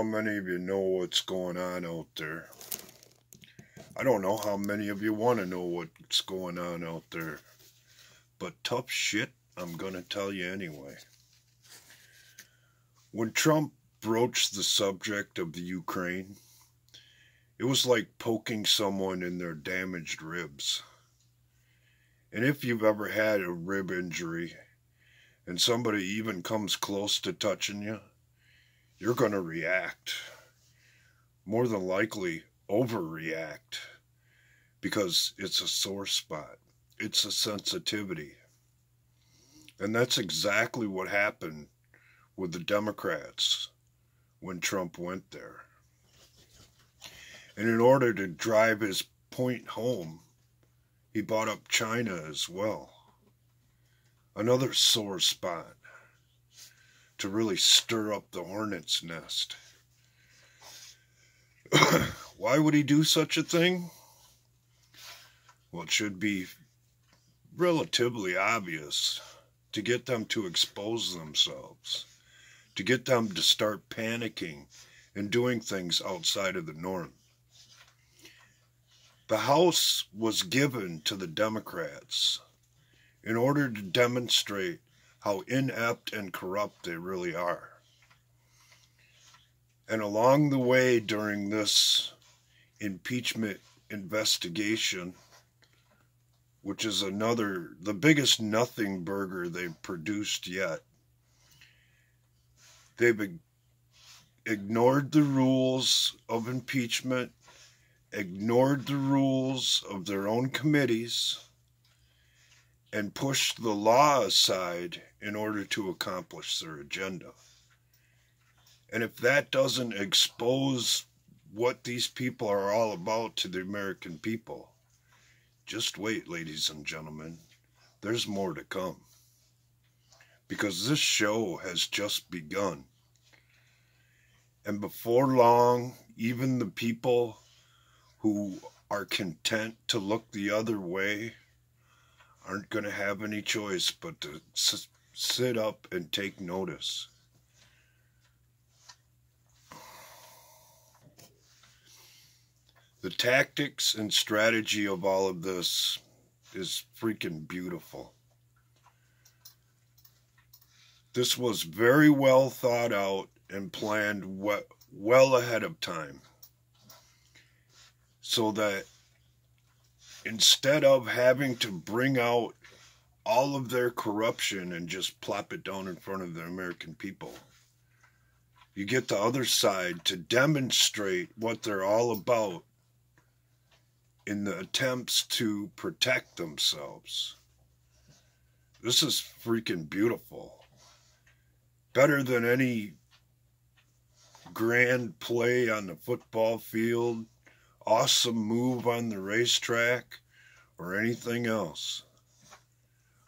how many of you know what's going on out there. I don't know how many of you want to know what's going on out there. But tough shit, I'm going to tell you anyway. When Trump broached the subject of the Ukraine, it was like poking someone in their damaged ribs. And if you've ever had a rib injury and somebody even comes close to touching you, you're going to react. More than likely, overreact. Because it's a sore spot. It's a sensitivity. And that's exactly what happened with the Democrats when Trump went there. And in order to drive his point home, he brought up China as well. Another sore spot to really stir up the hornet's nest. Why would he do such a thing? Well, it should be relatively obvious to get them to expose themselves, to get them to start panicking and doing things outside of the norm. The House was given to the Democrats in order to demonstrate how inept and corrupt they really are. And along the way during this impeachment investigation, which is the biggest nothing burger they've produced yet, they've ignored the rules of impeachment, ignored the rules of their own committees, and pushed the law aside in order to accomplish their agenda. And if that doesn't expose what these people are all about to the American people, just wait, ladies and gentlemen. There's more to come. Because this show has just begun. And before long, even the people who are content to look the other way aren't going to have any choice but to sit up and take notice. The tactics and strategy of all of this is freaking beautiful. This was very well thought out and planned well ahead of time. So that instead of having to bring out all of their corruption and just plop it down in front of the American people, you get the other side to demonstrate what they're all about in the attempts to protect themselves. This is freaking beautiful. Better than any grand play on the football field, awesome move on the racetrack, or anything else.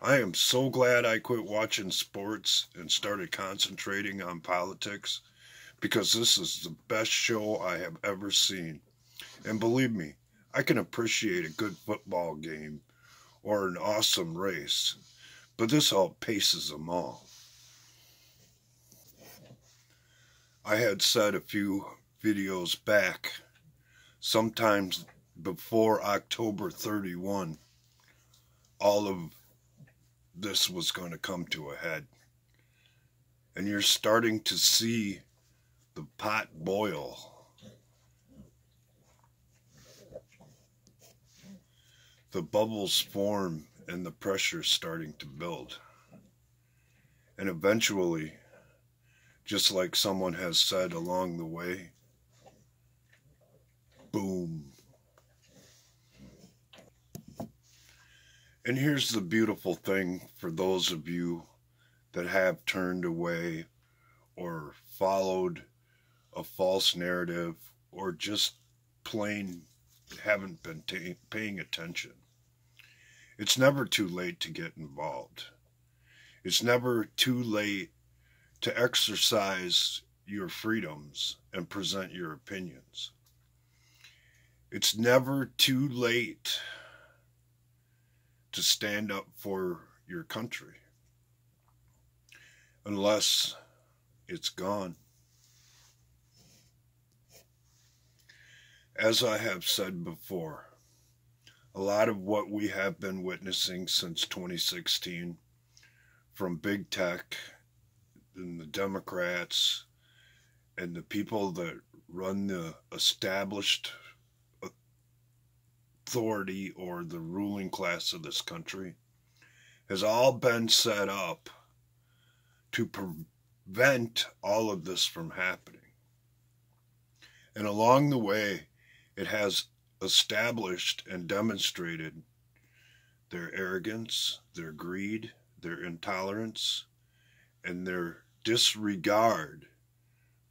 I am so glad I quit watching sports and started concentrating on politics, because this is the best show I have ever seen. And believe me, I can appreciate a good football game or an awesome race, but this outpaces them all. I had said a few videos back, sometimes before October 31, all of this was going to come to a head. And you're starting to see the pot boil. The bubbles form and the pressure's starting to build. And eventually, just like someone has said along the way, boom. And here's the beautiful thing for those of you that have turned away or followed a false narrative or just plain haven't been paying attention. It's never too late to get involved. It's never too late to exercise your freedoms and present your opinions. It's never too late to stand up for your country, unless it's gone. As I have said before, a lot of what we have been witnessing since 2016, from big tech and the Democrats and the people that run the established authority or the ruling class of this country, has all been set up to prevent all of this from happening. And along the way, it has established and demonstrated their arrogance, their greed, their intolerance, and their disregard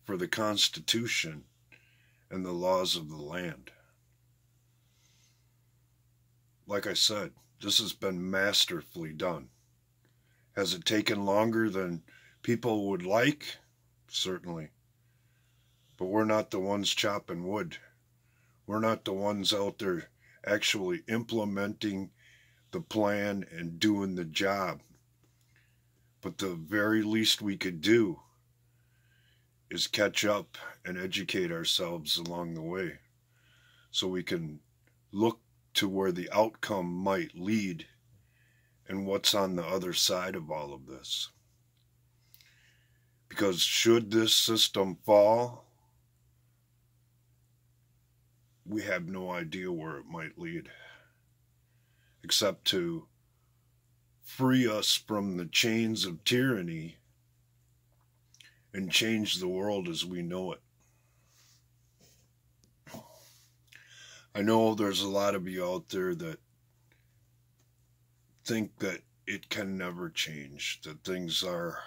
for the Constitution and the laws of the land. Like I said, this has been masterfully done. Has it taken longer than people would like? Certainly. But we're not the ones chopping wood. We're not the ones out there actually implementing the plan and doing the job. But the very least we could do is catch up and educate ourselves along the way so we can look to where the outcome might lead and what's on the other side of all of this. Because should this system fall, we have no idea where it might lead, except to free us from the chains of tyranny and change the world as we know it. I know there's a lot of you out there that think that it can never change, that things are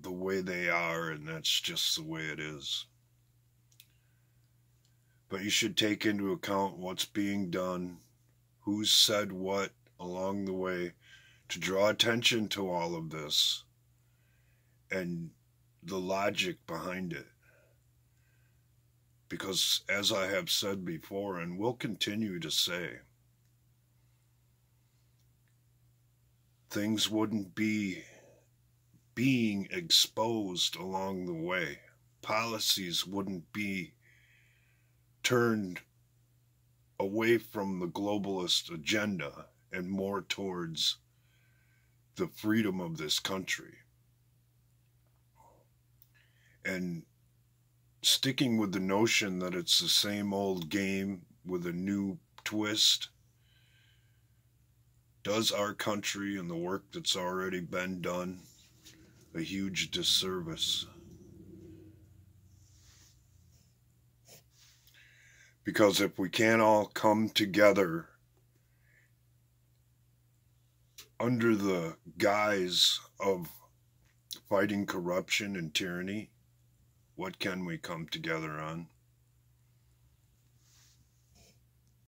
the way they are and that's just the way it is. But you should take into account what's being done, who's said what along the way, to draw attention to all of this and the logic behind it. Because as I have said before and will continue to say, things wouldn't be being exposed along the way. Policies wouldn't be turned away from the globalist agenda and more towards the freedom of this country. And sticking with the notion that it's the same old game with a new twist does our country and the work that's already been done a huge disservice. Because if we can't all come together under the guise of fighting corruption and tyranny, what can we come together on?